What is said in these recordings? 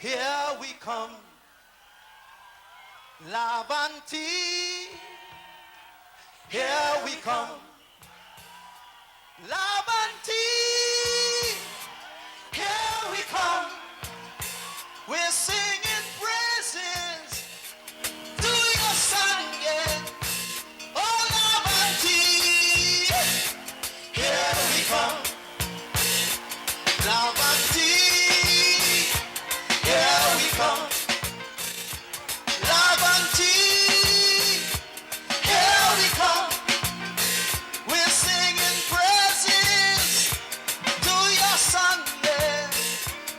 Here we come, love and tea. Here we come, love and tea. Here we come, we're singing praises to your son, yeah. Oh, love and tea. Here we come, love and tea. Here we come, love and tea. Here we come, we're singing praises to your son, yeah.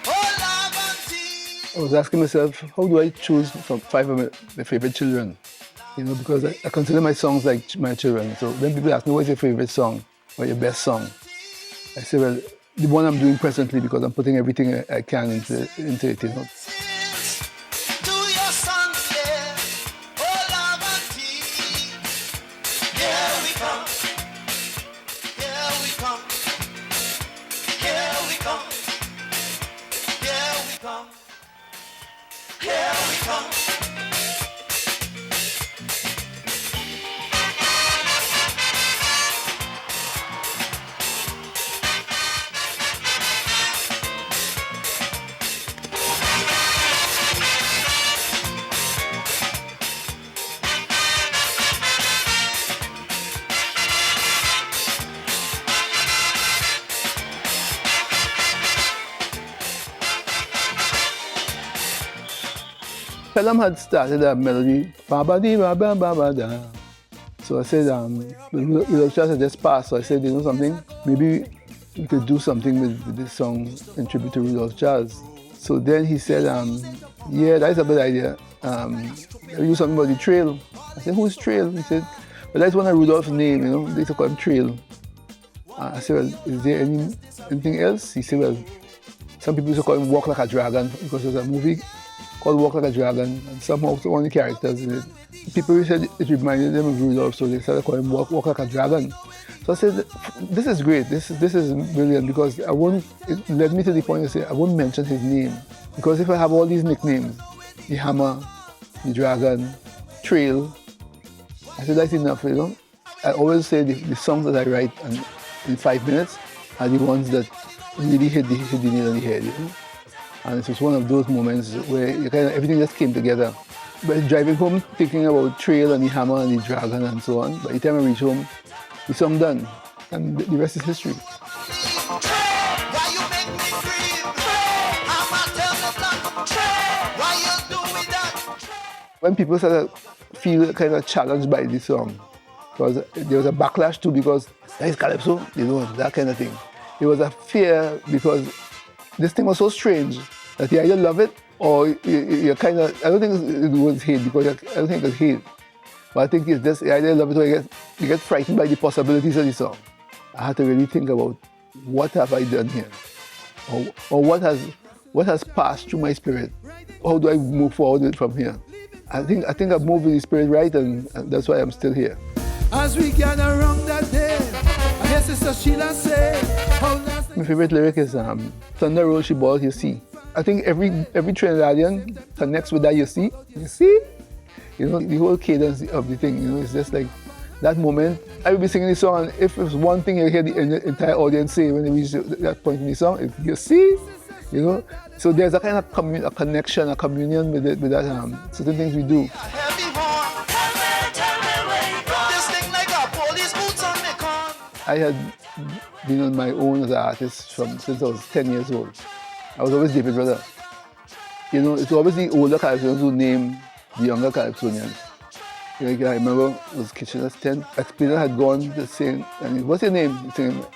Oh, love and tea. I was asking myself, how do I choose from 5 of my favorite children? You know, because I consider my songs like my children. So when people ask me, what's your favorite song or your best song? I say, well, the one I'm doing presently, because I'm putting everything I can into it, you know. To your son, yeah. Oh, love and tea. Here we come. Here we come. Here we come. Here we come. Here we come. Pelham had started a melody, ba-ba-dee-ba-ba-ba-ba-da. So I said, Rudolph Jazz had just passed, so I said, you know something, maybe we could do something with this song in tribute to Rudolph Jazz. So then he said, yeah, that's a good idea. We do something about the trail. I said, who's Trail? He said, well, that's one of Rudolph's name, you know, they used to call him Trail. I said, well, is there anything else? He said, well, some people used to call him Walk Like a Dragon, because there's a movie called Walk Like a Dragon, and somehow one of the characters in it, people said it reminded them of Rudolph, so they started calling him Walk Like a Dragon. So I said, this is great, this is brilliant, because it led me to the point to say, I won't mention his name, because if I have all these nicknames, the Hammer, the Dragon, Trail, I said, that's enough, you know. I always say the songs that I write in 5 minutes are the ones that really hit the nail on the head, you know. And it was one of those moments where everything just came together. But driving home, thinking about Trail and the Hammer and the Dragon and so on, by the time I reached home, the song done, and the rest is history. When people started to feel kind of challenged by this song, because there was a backlash too, because that is Calypso, you know, that kind of thing. There was a fear because this thing was so strange that you either love it or you're kind of, I don't think it was hate, because I don't think it's hate. But I think it's just, you either love it or you get frightened by the possibilities of the song. I had to really think about, what have I done here? Or what has passed through my spirit? How do I move forward from here? I think I've moved with the spirit right, and that's why I'm still here. As we gather around that day, I hear Sister Sheila say, my favorite lyric is Thunder Roll She Balls, you see. I think every Trinidadian connects with that, you see. You see? You know, the whole cadence of the thing, you know, it's just like that moment. I will be singing the song, and if it's one thing you hear the entire audience say when they reach that point in the song, it's, you see? You know? So there's a kind of a connection, a communion with that certain things we do. I had been on my own as an artist since I was 10 years old. I was always David Rudder. You know, it's always the older Calypsonians who name the younger Calypsonians. Like, I remember it was Kitchener's 10. Explainer had gone to sing, and what's your name? He's saying,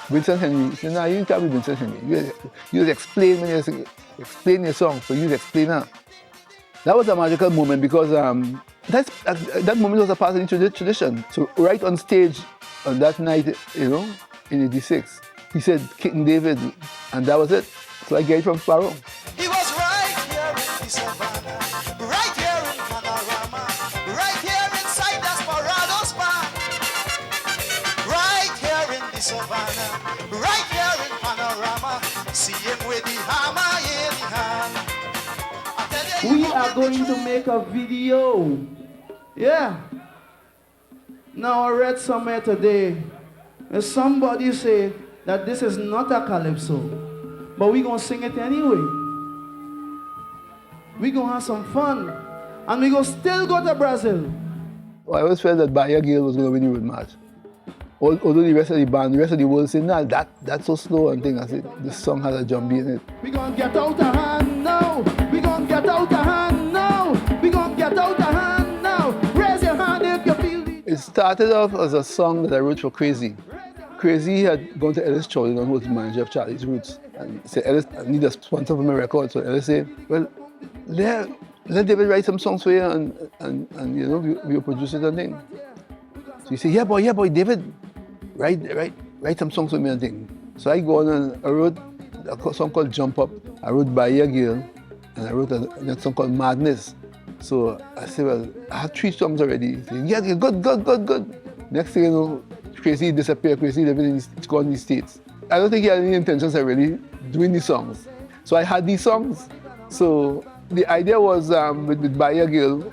Vincent Henry. He said, no, you can't be Vincent Henry. You just explain when you explain your song, so use explainer. That was a magical moment, because that moment was a part of the tradition. So right on stage on that night, you know, in '86, he said King David, and that was it. So I get it from Sparrow. He was right here in the savannah, right here in Panorama, right here inside Desperado's bar. Right here in the savannah, right here in Panorama, see him with the hammer in the hand. are going to make a video. Yeah. Now I read somewhere today, somebody said that this is not a calypso, but we're going to sing it anyway. We're going to have some fun, and we're going to still go to Brazil. I always felt that Bahia Girl was going to win the road match. Although the rest of the band, the rest of the world said, nah, that's so slow and thing. I said, this song has a jumpy in it. We're going to get out of hand now. We're going to get out of hand now. We're going to get out of hand now. Raise your hand if you feel it. It started off as a song that I wrote for Crazy. Crazy had gone to Ellis Chowdhury, who was the manager of Charlie's Roots. And he said, Ellis, I need a sponsor for my record. So Ellis said, well, let David write some songs for you and you know, we'll produce it and thing. So he said, yeah boy, David, write some songs for me and thing. So I go on and I wrote a song called Jump Up. I wrote Bahia Girl, and I wrote a song called Madness. So I said, well, I had 3 songs already. He said, yeah, good. Next thing you know, Crazy disappeared, Crazy living in the States. I don't think he had any intentions of really doing these songs. So I had these songs. So the idea was with Bahia Girl,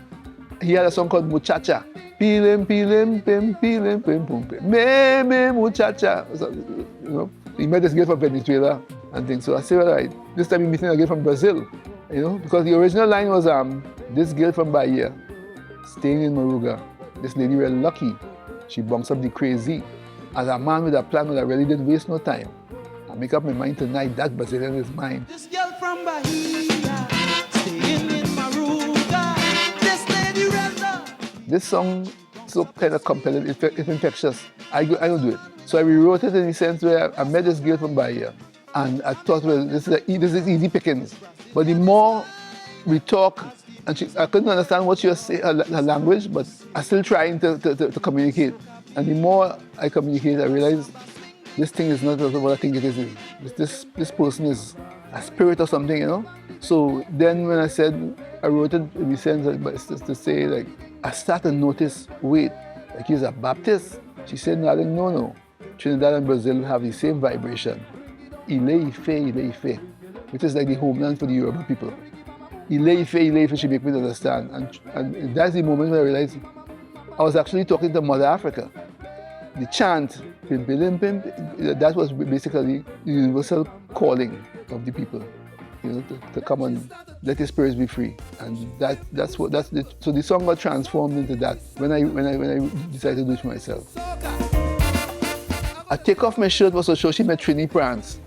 he had a song called Muchacha. Pilim, pim, pilim, pim, pum, pim. Me, muchacha. So, you know, he met this girl from Venezuela and things. So I said, all right, this time he's meeting a girl from Brazil. You know, because the original line was this girl from Bahia, staying in Moruga. This lady real lucky. She bunks up the Crazy. As a man with a plan that I really didn't waste no time. I make up my mind tonight, that Brazilian is mine. This girl from Bahia, staying in Moruga. This lady real. This song so kind of compelling, it's infectious. I don't do it. So I rewrote it in the sense where I met this girl from Bahia, and I thought, well, this is easy pickings. But the more we talk, and I couldn't understand what she was saying, her language, but I still trying to communicate. And the more I communicate, I realized this thing is not what I think it is. This person is a spirit or something, you know? So then when I wrote it in the sense that, to say, like, I started to notice, wait, like he's a Baptist? She said, no. Trinidad and Brazil have the same vibration. Ile Ife, which is like the homeland for the Yoruba people. Ile Ife, she make me understand. And that's the moment when I realized I was actually talking to Mother Africa. The chant, pim, pim, pim, that was basically the universal calling of the people, you know, to come and let the spirits be free. And so the song got transformed into that when I decided to do it for myself. I take off my shirt was to show she met Trini Prance.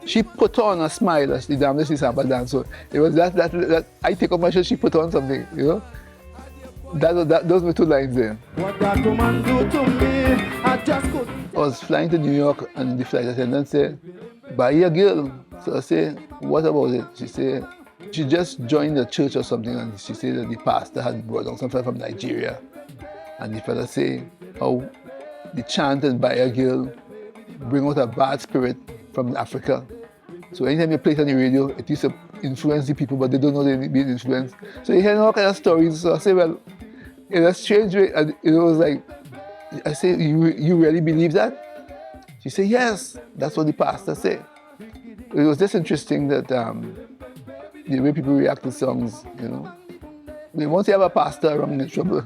She put on a smile as the damnedest is samba dance. So it was that I take off my shirt, she put on something, you know. Those were 2 lines there. What that woman do to me, I just couldn't. I was flying to New York and the flight attendant said, Bahia Girl. So I said, what about it? She said, she just joined the church or something, and she said that the pastor had brought down some fella from Nigeria. And the fella said how the chant in Bahia Girl bring out a bad spirit from Africa. So anytime you play it on the radio, it used to influence the people, but they don't know they're being influenced. So you hear all kind of stories. So I say, well, in a strange way, and it was like, I say, you really believe that? She said, yes, that's what the pastor said. It was just interesting that the way people react to songs, you know. I mean, once you have a pastor around, in trouble.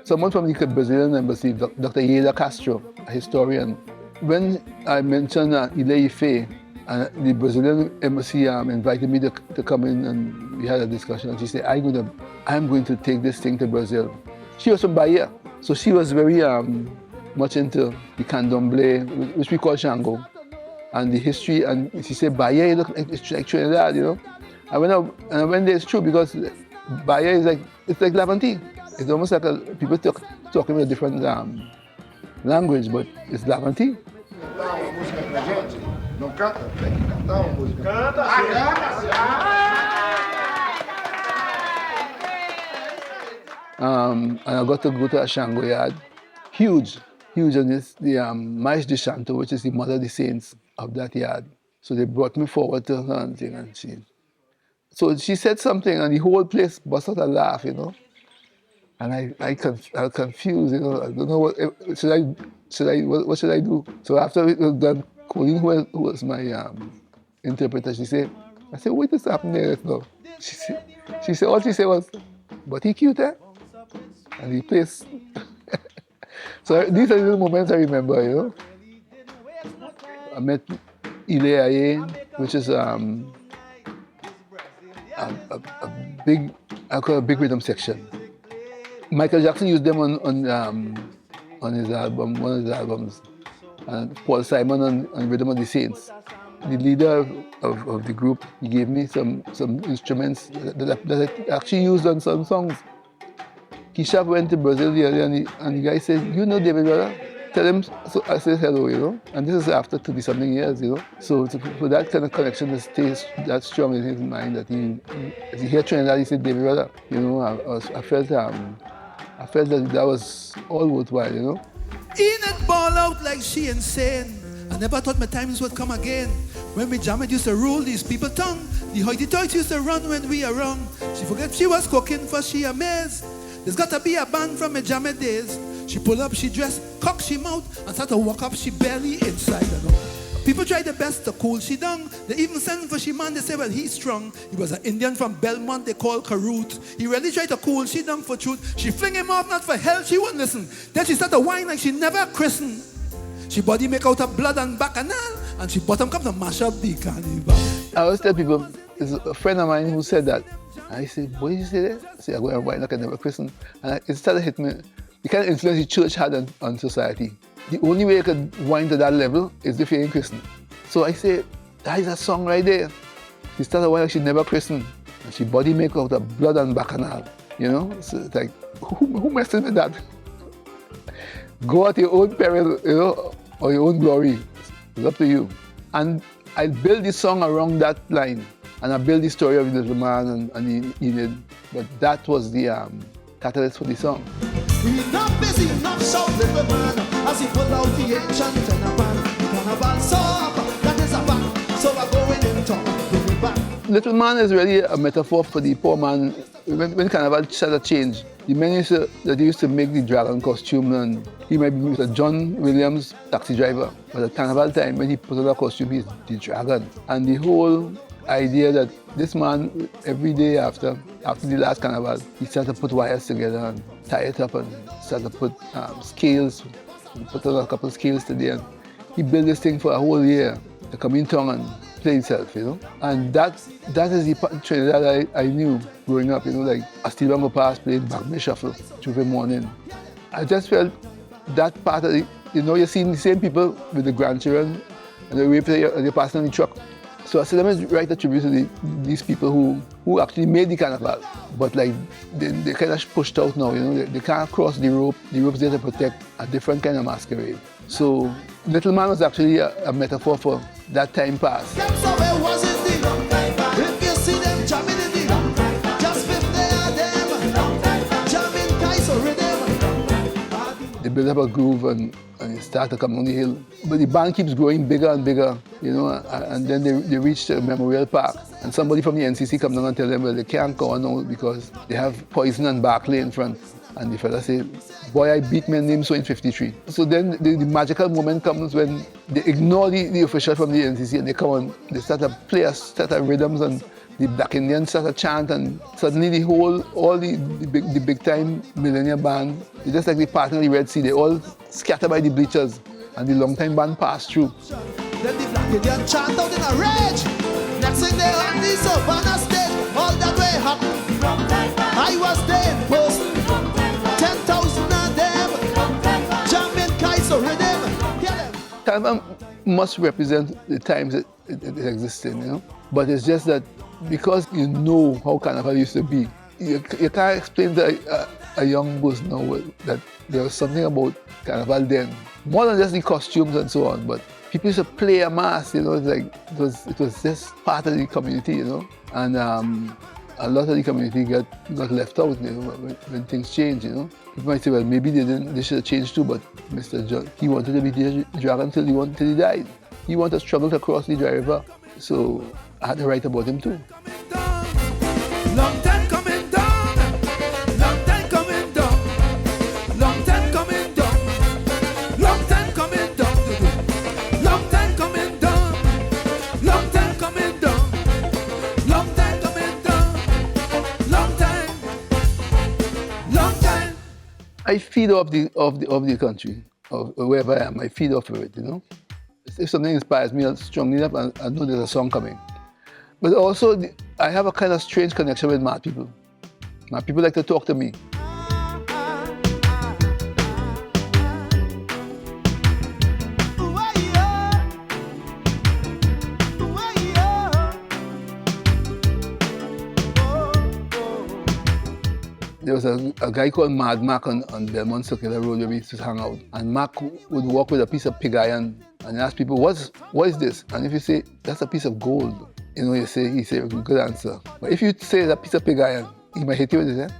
Someone from the Brazilian embassy, Dr. Yeda Castro, a historian, when I mentioned Ile Ife, the Brazilian embassy invited me to come in, and we had a discussion, and she said, I'm going to take this thing to Brazil. She was from Bahia, so she was very much into the candomblé, which we call Shango, and the history, and she said, Bahia, it's like Trinidad, you know. And I went there, it's true, because Bahia is it's like Levantine. It's almost like people talking with a different language, but it's Levantine. And I got to go to a Shango yard, huge, and it's the Mais de Shanto, which is the mother of the saints of that yard. So they brought me forward to her and so she said something, and the whole place burst out a laugh, you know. And I was confused, you know. I don't know what what should I do? So after it was done, Colleen, who was my interpreter, I said, what is happening there now? All she said was, but he cute, eh? And he plays. So these are the moments I remember, you know. I met Ile, which is a big, I call it a big rhythm section. Michael Jackson used them on his album, one of his albums, and Paul Simon on Rhythm of the Saints. The leader of the group, he gave me some instruments that I actually used on some songs. Keisha went to Brazil the other day, and the guy said, you know David Rudder? Tell him, so I said hello, you know. And this is after 20-something years, you know. So for that kind of connection that stays that strong in his mind, that as he heard Trinidad, he said David Rudder. You know, I felt that was all worthwhile, you know. Enid ball out like she insane. I never thought my times would come again. When we jam, it used to rule these people tongue. The hoity-toity used to run when we are wrong. She forget she was cooking for she amazed. There's got to be a band from my jammy days. She pull up, she dress, cock she mouth, and start to walk up, she belly inside, you know. People try their best to cool she down. They even send for she man, they say, well, he's strong. He was an Indian from Belmont, they call Karut. He really tried to cool she down for truth. She fling him off, not for hell, she wouldn't listen. Then she start to whine like she never christened. She body make out of blood and bacchanal, and she bottom come to mash up the carnival. I always tell people, there's a friend of mine who said that. I said, what did you say that? I said, I'm going to whine like I never christened. And it started hitting me. The kind of influence the church had on society. The only way you could whine to that level is if you're in Christian. So I say, that is a song right there. She started whining like she never christened. And she body make out of blood and bacchanal. You know? So it's like, who messes with that? Go at your own peril, you know, or your own glory. It's up to you. And I build this song around that line. And I build the story of the little man and Enid. But that was the catalyst for the song. Enough busy, enough shout, little man, as he pull out the ancient Tenapan. Carnival song, that is a back, so I go in and talk, bring it back. Little man is really a metaphor for the poor man. When Carnival started to change, the men that used to make the dragon costume, and he might be Mr. John Williams, taxi driver, but at Carnival time, when he put on a costume, he's the dragon. And the whole idea that this man, every day after the last Carnival, he started to put wires together and tie it up and started to put scales, put on a couple of scales today. And he built this thing for a whole year to come in town and play itself, you know. And that is the Trinidad I knew growing up, you know, like I still remember past playing Bagman Shuffle every morning. I just felt that part of you know, you're seeing the same people with the grandchildren and they're passing on the truck. So I said, let me write a tribute to these people who actually made the carnival, but like they kind of pushed out now, you know, they can't cross the rope. The rope's there to protect a different kind of masquerade. So Little Man was actually a metaphor for that time past. They build up a groove and it starts to come down the hill. But the band keeps growing bigger and bigger, you know, and then they reach the Memorial Park. And somebody from the NCC comes down and tell them, well, they can't go on now because they have Poison and Barclay in front. And the fella say, boy, I beat my name so in 53. So then the magical moment comes when they ignore the official from the NCC and they come on, they start to play a set of rhythms and the Black Indians start to chant, and suddenly all the big time Millennium band, they just like the partner of the Red Sea, they all scatter by the bleachers and the long time band passed through. Then the Black Indian chant out in a rage. Next thing they on the Savannah stage, all that way happened. I was there in person, 10,000 of them, jamming kites or rhythm. Carnival must represent the times it existed, you know. But it's just that because you know how Carnival used to be, you can't explain to a young person now that there was something about Carnival then, more than just the costumes and so on. But people used to play a mass, you know. It's like it was just part of the community, you know. And a lot of the community got left out, you know, when things change, you know. People might say, well, maybe they should have changed too, but Mr. John, he wanted to be the dragon till he died. He wanted to struggle to cross the dry river, so I had to write about him too. Long time coming down, long time coming down. I feed off the country, of wherever I am. I feed off of it, you know. If something inspires me strongly enough, I know there's a song coming. But also, I have a kind of strange connection with mad people. Mad people like to talk to me. There was a guy called Mad Mac on Belmont Circular Road where we used to hang out. And Mac would walk with a piece of pig iron and ask people, what is this? And if you say, that's a piece of gold, you know, he say, good answer. But if you say it's a piece of pig iron, he might hit you with his hand.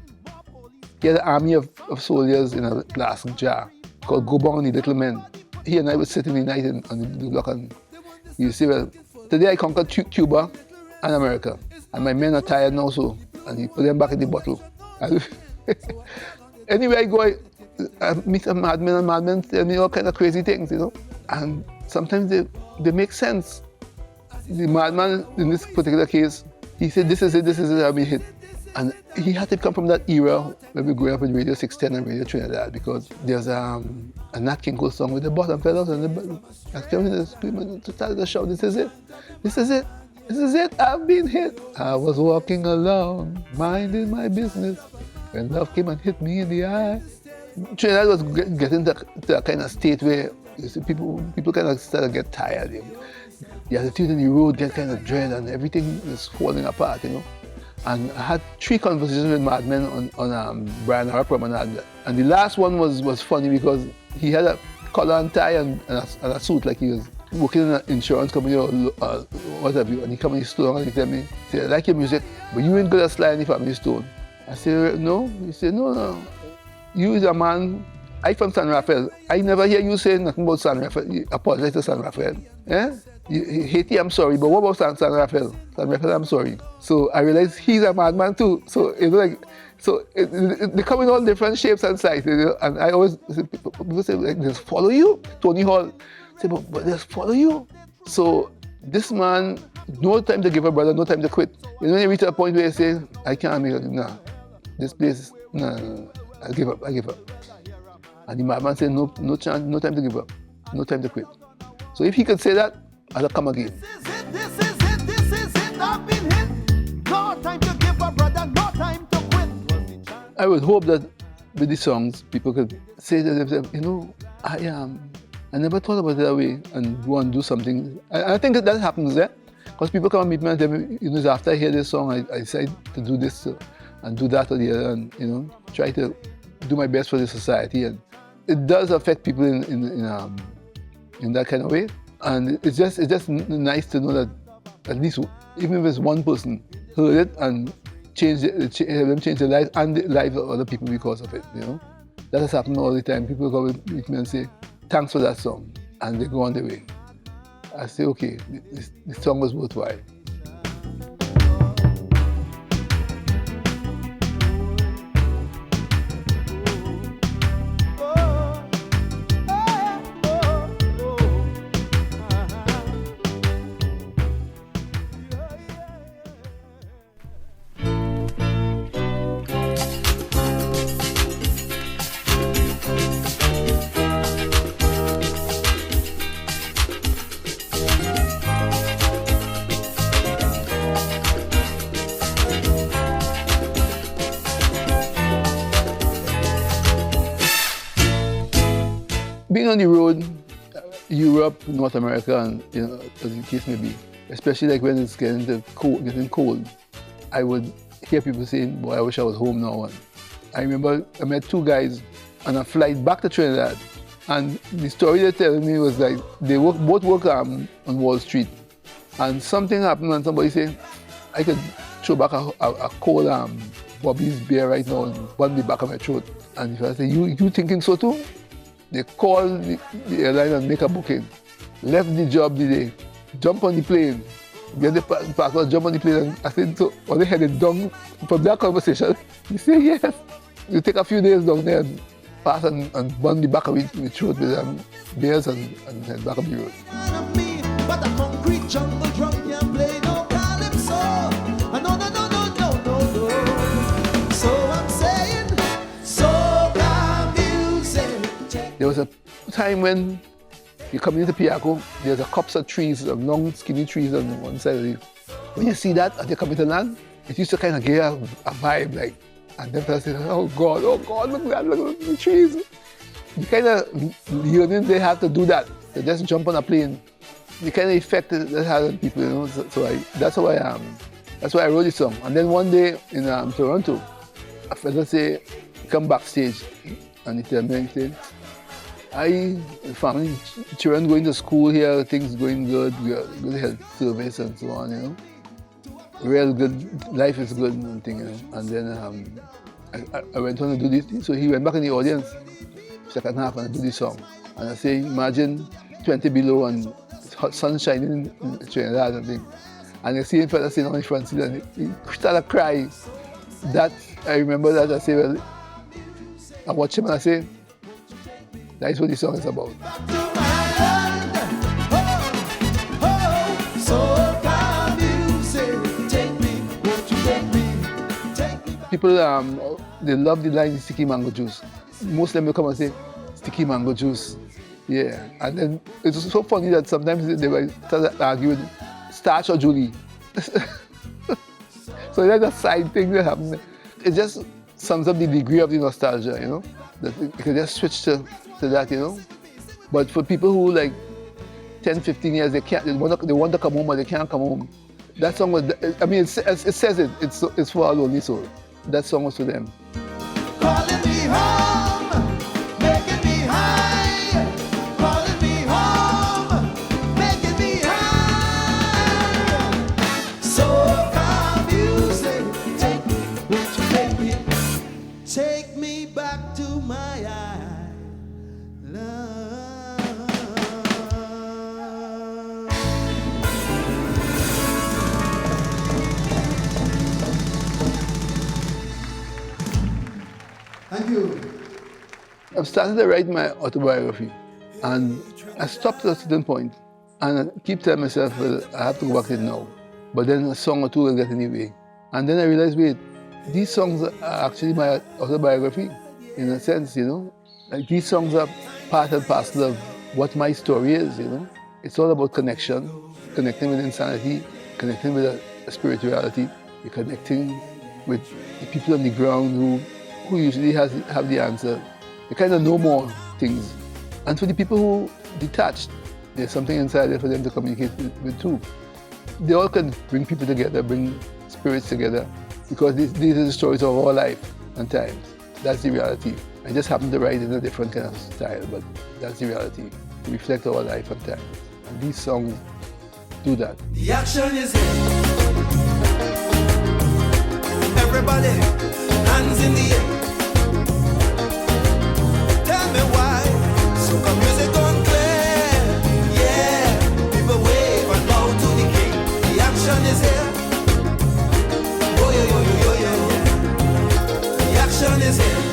He had an army of soldiers in a glass jar called Go Bong and the Little Men. He and I would sit in the night on the block and he would say, well, today I conquered Cuba and America. And my men are tired now, so, and he put them back in the bottle. Anyway, I go, I meet some madmen, and madmen tell me all kind of crazy things, you know. And sometimes they make sense. The madman in this particular case, he said, this is it, I've been hit. And he had to come from that era when we grew up with Radio 610 and Radio Trinidad, because there's a Nat King Cole song with the bottom fellas and the start of the show, this is it, I've been hit. I was walking along, minding my business, when love came and hit me in the eye. Trinidad was getting to a kind of state where you see people kind of start to get tired. The attitude in the road get kind of dread and everything is falling apart, you know. And I had 3 conversations with madmen on Brian Harper Promenade. And the last one was funny because he had a collar and tie and a suit like he was working in an insurance company or what have you. And he come in his store and he tell me, say, I like your music, but you ain't good at sliding the family stone. I said, no. He said, no. You is a man, I from San Rafael. I never hear you say nothing about San Rafael. You apologize to San Rafael. Eh? Haiti, I'm sorry, but what about San Rafael? San Rafael, I'm sorry. So I realized he's a madman too. So it's like, they come in all different shapes and sizes, you know? And I always, people say, like, just follow you. Tony Hall say, but just follow you. So this man, no time to give up, brother, no time to quit. You know, when you reach a point where you say, I can't make it, nah, this place, nah, I give up. And the madman said, no chance, no time to give up, no time to quit. So if he could say that, I'll come again. This is it, I've been hit. No time to give up, brother, no time to quit. I would hope that with the songs, people could say to themselves, you know, I never thought about it that way and go and do something. I think that happens there. Because people come and meet me and tell me, you know, after I hear this song, I decide to do this and do that or the other and, you know, try to do my best for the society. And it does affect people in that kind of way. And it's just nice to know that at least, even if it's one person, heard it and help them change their lives and the lives of other people because of it, you know. That has happened all the time. People come with me and say, thanks for that song, and they go on their way. I say, okay, this song was worthwhile. Being on the road, Europe, North America, and you know, as the case may be, especially like when it's getting cold, I would hear people saying, boy, I wish I was home now. And I remember I met 2 guys on a flight back to Trinidad, and the story they're telling me was like, they both work on Wall Street, and something happened and somebody said, I could throw back a cold Bobby's beer right now and burn the back of my throat. And if I say, you thinking so too? They call the airline and make a booking. Left the job the day, jump on the plane, get the passport, jump on the plane. And I said, so when they headed down from that conversation, he said, yes. You take a few days down there and pass and burn the back of the throat with beers and head back on the road. But a concrete jungle drum can't play no calypso. No. So I'm saying, so come There was a time when you come into Piaco, there's a copse of trees, of long skinny trees on one side of it. When you see that as you come into land, it used to kind of give a vibe like, and then I said, oh God, look at that, look at the trees. You kind of learning they have to do that. They just jump on a plane. The kind of effect that has on people, you know. That's why I wrote this song. And then one day in Toronto, a fellow say, come backstage, and he tell me, he said, family, children going to school here, things going good health service and so on, you know. Real good, life is good and thing, you know. And then I went on to do this, so he went back in the audience, second half, and I do this song. And I say, imagine 20 below and hot sun shining in Trinidad and thing. And I see him fella sitting on the front seat and he started crying. That, I remember that, I say, well, I watch him and I say, that's what this song is about. People, they love the line sticky mango juice. Most of them will come and say, sticky mango juice. Yeah, and then it's so funny that sometimes they will start arguing, starch or Julie. So that's a side thing that happens. It just sums up the degree of the nostalgia, you know? That you can just switch to that, you know? But for people who like 10, 15 years, they want to come home or they can't come home. That song was, I mean, it says it's for our lonely soul. That song was for them. Calling me home, making me high. Calling me home, making me high. So come music, take me, won't you take me? Take me back to my love. Thank you. I've started to write my autobiography, and I stopped at a certain point, and I keep telling myself, well, I have to go back to it now. But then a song or two will get in the way. And then I realized, wait, these songs are actually my autobiography, in a sense, you know? Like these songs are part and parcel of what my story is, you know? It's all about connection, connecting with insanity, connecting with a spirituality, you're connecting with the people on the ground who usually have the answer. They kind of know more things. And for the people who detached, there's something inside there for them to communicate with too. They all can bring people together, bring spirits together, because these are the stories of our life and times. That's the reality. I just happen to write in a different kind of style, but that's the reality. To reflect our life and times. And these songs do that. The action is here. Everybody, hands in the air. Tell me why. Soca music on clear. Yeah, people wave and bow to the king. The action is here. Oh yeah, yeah, yeah, yeah, yeah. The action is here.